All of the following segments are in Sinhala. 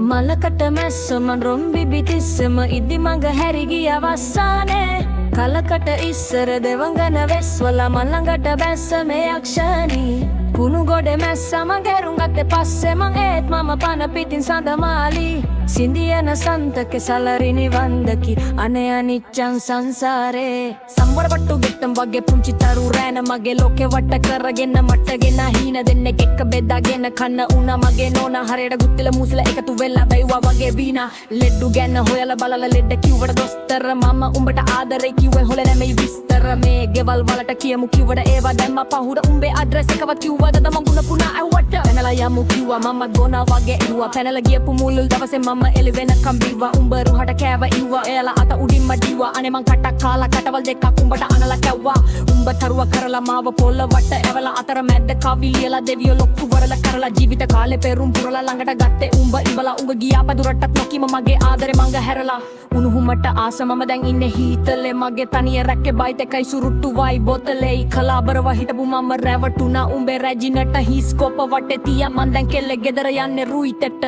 මලකට මැස්සම රොම්බි බිතිස්සම ඉදි මඟ හැරිගිය අවස්සානේ කලකට ඉස්සර දෙවඟන වෙස්වල මල්ලඟට බැස්ස මේ යක්ෂණී කුණු ගොඩ මැස්සම ගැරුම්ගත්තේ පස්සේ මං ඒත් මම පන පිටින් සඳමාලි සිඳියන සන්තක සලරිනි වන්දකි අනේ අනිච්චං සංසාරේ සම්බරපට්ටු ගෙත්තම් වගේ පුංචි තරු රෑන මගේ ලෝකේ වට කරගෙන මටගෙන හීන දෙන්නෙක් එක්ක බෙදාගෙන කන්න උනා මගේ නෝනා හරියට ගුත්තිල මූසල එකතු වෙලා බැයුවා වගේ වීණා ලෙඩ්ඩු ගැන හොයලා බලලා ලෙඩ කිව්වට දොස්තර මම උඹට ආදරේ කිව්වේ හොල නැමෙයි විස්තර මේ ගෙවල් වලට කියමු කිව්වට ඒවා දැම්ම පහුර උඹේ ඇඩ්‍රස් එකවත් කිව්වද මං ගුණ පුනා ඇව්වට පැනලා යමු කිව්වා මම ගොනා වගේ ඉව්වා පැනලා ගියපු මුල් දවසේ මම එළි වෙනකම් බිව්වා උඹ රුහට කෑව ඉව්වා එයාලා අත උඩින්ම ඩිව්වා අනේ මං කටක් කාලා කටවල් දෙකක් උඹට අනලා කැව්වා උඹ තරුව කරලා මාව පොල්ල වට ඇවලා අතර මැද්ද කවි ලියලා දෙවියෝ ලොක්කු වරලා කරලා ජීවිත කාලේ පෙරුම් පුරලා ළඟට ගත්තේ උඹ ඉඹලා උඹ ගියා පදුරටත් නොකීම මගේ ආදරේ මංග හැරලා උණුහුමට ආස මම දැන් ඉන්නේ හීතලේ මගේ තනිය රැක්කේ බයිත් එකයි සුරුට්ටු වයි බොතලේ කලාබරව හිටපු මම රැවටුණා උඹේ රැජිනට හිස්කොප වටේ තියා මං දැන් කෙල්ල ගෙදර යන්නේ රුයිතට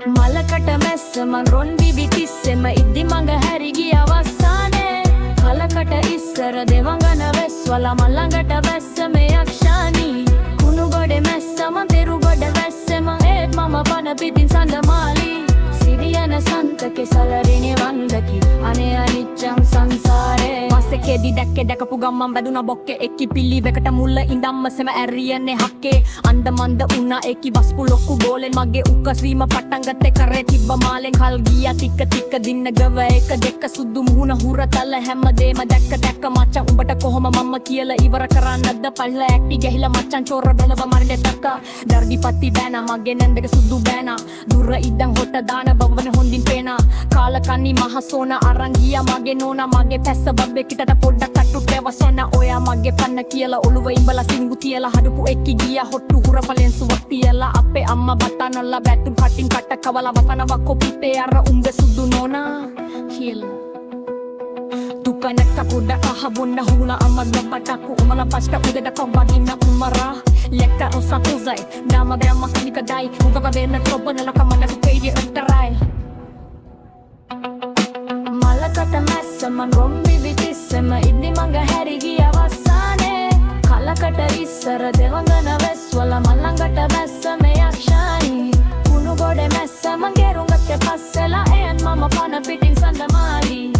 මලකට මැස්සම රොන් බිබි තිස්සෙම ඉදි මඟ හැරිගිය අවස්සානේ කලකට ඉස්සර දෙවඟන වෙස්වල මල්ලඟට බැස්ස මේ යක්ෂණී කුණු ගොඩේ මැස්සම දෙරු ගොඩ වැස්සෙම ඒත් මම පන පිටින් සඳමාලි සිරියන සන්තකේ සලරිනි වන්දකි අනේ අනිච්චං සංසාරේ පස්සේකෙදි දැක්කේ දැකපු ගම්මන් වැදුනා බොක්කේ එක්කි පිල්ලිවකට මුල්ල ඉඳම්ම සෙම ඇරියන්නේ හක්කේ අන්ද මන්ද උනා ඒකි වස්පු ලොක්කු ගෝලෙන් මගේ උක්කස්වීම පටන් ගත්තේ කරේ තිබ්බ මාලෙන් කල් ගියා ටික ටික දින්න ගව එක දෙක සුදු මුහුණ හුරතල හැමදේම දැක්ක දැක්ක මචං උඹට කොහොම මම කියලා ඉවර කරන්නද පල්ල ඇක්ටි ගහිලා මචං චෝර බැලව මරණේ තක්ක දර්ගි පත්ති බෑනා මගේ නැන්දක සුදු බෑනා දුර ඉඳන් හොට දාන බවන හොඳින් පේනා කාලකන්නි මහසෝන අරන් ගියා මගේ නෝනා මගේ පැස්ස බබ්බේ කිටට පොඩ්ඩක් කට්ටුටේ වසන ඔයා මගේ පන්න කියලා ඔළුව ඉඹලා සිංගු තියලා හඩපු එක්කි ගියා හොට්ටු හුරපලෙන් සුවක් තියලා අපේ අම්මා බතනල්ලා බැටුම් කටින් කට කවලා වසනවා කොපිටේ අර උඹ සුදු නෝනා කියලා Tukanaka kuda ahabunda hula amadna pataku umala pasta udeda kobagina umara leka osatuzai dama dama kanikadai ugaba bena trobana lokamana kukeidi utarai malakata massama rombi vitissama iddi manga harigiya avassane kalakata issara devangana veswala mallangata bassame yakshani kunu gode massama gerungatte passela eyan mama pana pitin sandamali